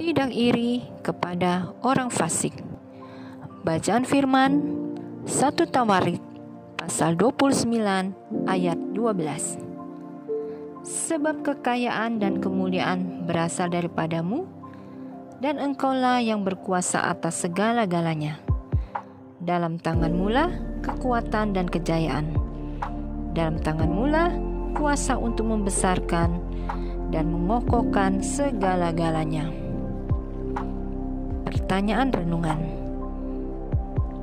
tidak iri kepada orang fasik. Bacaan firman 1 Tawarik pasal 29 ayat 12. Sebab kekayaan dan kemuliaan berasal daripadamu, dan engkaulah yang berkuasa atas segala-galanya. Dalam tanganmu lah kekuatan dan kejayaan. Dalam tanganmu lah kuasa untuk membesarkan dan mengokohkan segala-galanya. Pertanyaan renungan: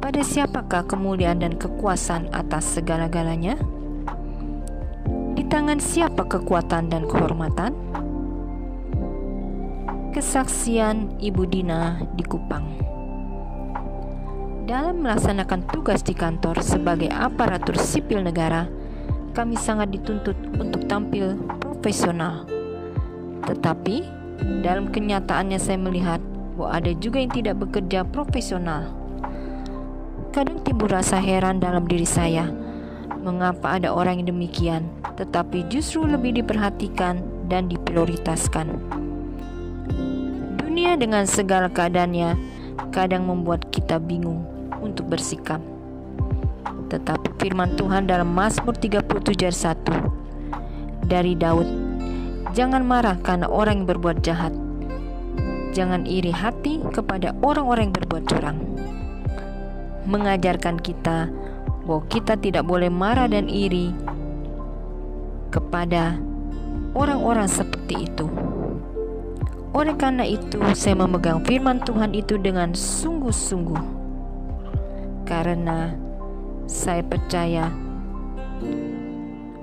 pada siapakah kemuliaan dan kekuasaan atas segala-galanya? Di tangan siapa kekuatan dan kehormatan? Kesaksian Ibu Dina di Kupang. Dalam melaksanakan tugas di kantor sebagai aparatur sipil negara, kami sangat dituntut untuk tampil profesional. Tetapi, dalam kenyataannya saya melihat bahwa ada juga yang tidak bekerja profesional. Kadang timbul rasa heran dalam diri saya, mengapa ada orang yang demikian, tetapi justru lebih diperhatikan dan diprioritaskan. Dunia dengan segala keadaannya kadang membuat kita bingung untuk bersikap. Tetapi firman Tuhan dalam Mazmur 37 ayat 1 dari Daud, jangan marah karena orang yang berbuat jahat. Jangan iri hati kepada orang-orang yang berbuat curang. Mengajarkan kita bahwa kita tidak boleh marah dan iri kepada orang-orang seperti itu. Oleh karena itu, saya memegang firman Tuhan itu dengan sungguh-sungguh. Karena saya percaya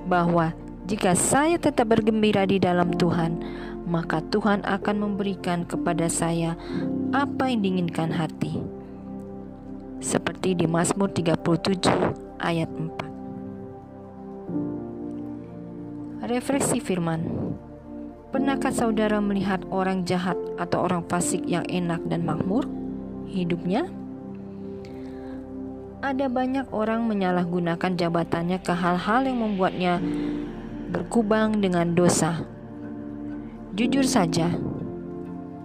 bahwa jika saya tetap bergembira di dalam Tuhan, maka Tuhan akan memberikan kepada saya apa yang diinginkan hati. Seperti di Mazmur 37 ayat 4. Refleksi firman. Pernahkah saudara melihat orang jahat atau orang fasik yang enak dan makmur hidupnya? Ada banyak orang menyalahgunakan jabatannya ke hal-hal yang membuatnya berkubang dengan dosa. Jujur saja,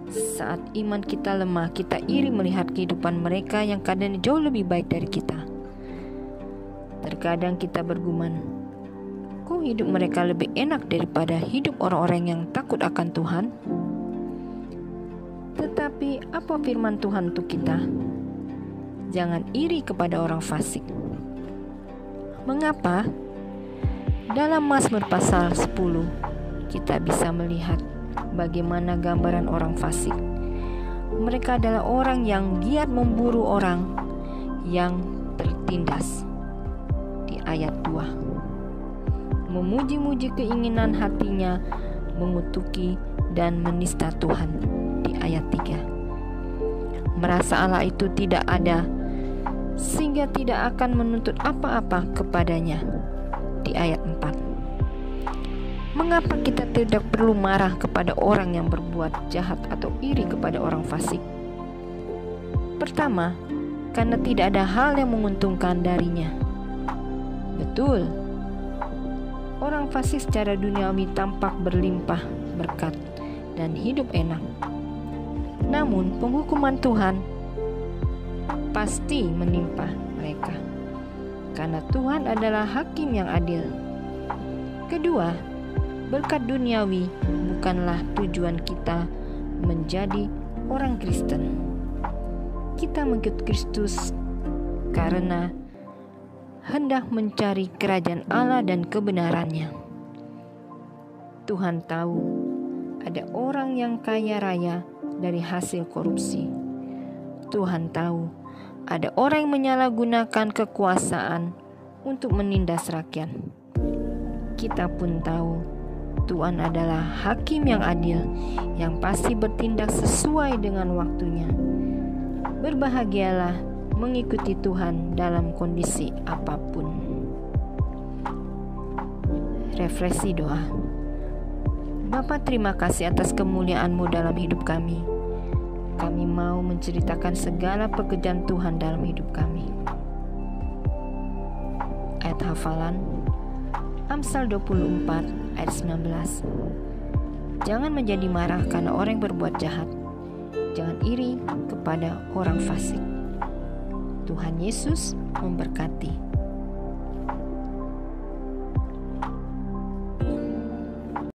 saat iman kita lemah, kita iri melihat kehidupan mereka yang kadang jauh lebih baik dari kita. Terkadang kita bergumam, kok hidup mereka lebih enak daripada hidup orang-orang yang takut akan Tuhan? Tetapi apa firman Tuhan untuk kita? Jangan iri kepada orang fasik. Mengapa? Dalam Mazmur pasal 10, kita bisa melihat bagaimana gambaran orang fasik. Mereka adalah orang yang giat memburu orang yang tertindas. Di ayat 2. Memuji-muji keinginan hatinya, mengutuki dan menista Tuhan. Di ayat 3. Merasa Allah itu tidak ada, sehingga tidak akan menuntut apa-apa kepadanya. Di ayat 4. Mengapa kita tidak perlu marah kepada orang yang berbuat jahat atau iri kepada orang fasik? Pertama, karena tidak ada hal yang menguntungkan darinya. Betul, orang fasik secara duniawi tampak berlimpah berkat dan hidup enak. Namun, penghukuman Tuhan pasti menimpa mereka, karena Tuhan adalah hakim yang adil. Kedua, berkat duniawi bukanlah tujuan kita menjadi orang Kristen. Kita mengikut Kristus karena hendak mencari kerajaan Allah dan kebenarannya. Tuhan tahu ada orang yang kaya raya dari hasil korupsi. Tuhan tahu ada orang yang menyalahgunakan kekuasaan untuk menindas rakyat. Kita pun tahu Tuhan adalah hakim yang adil, yang pasti bertindak sesuai dengan waktunya. Berbahagialah mengikuti Tuhan dalam kondisi apapun. Refleksi doa. Bapa, terima kasih atas kemuliaan-Mu dalam hidup kami. Kami mau menceritakan segala pekerjaan Tuhan dalam hidup kami. Ayat hafalan Amsal 24 ayat 19. Jangan menjadi marah karena orang yang berbuat jahat. jangan iri kepada orang fasik. Tuhan Yesus memberkati.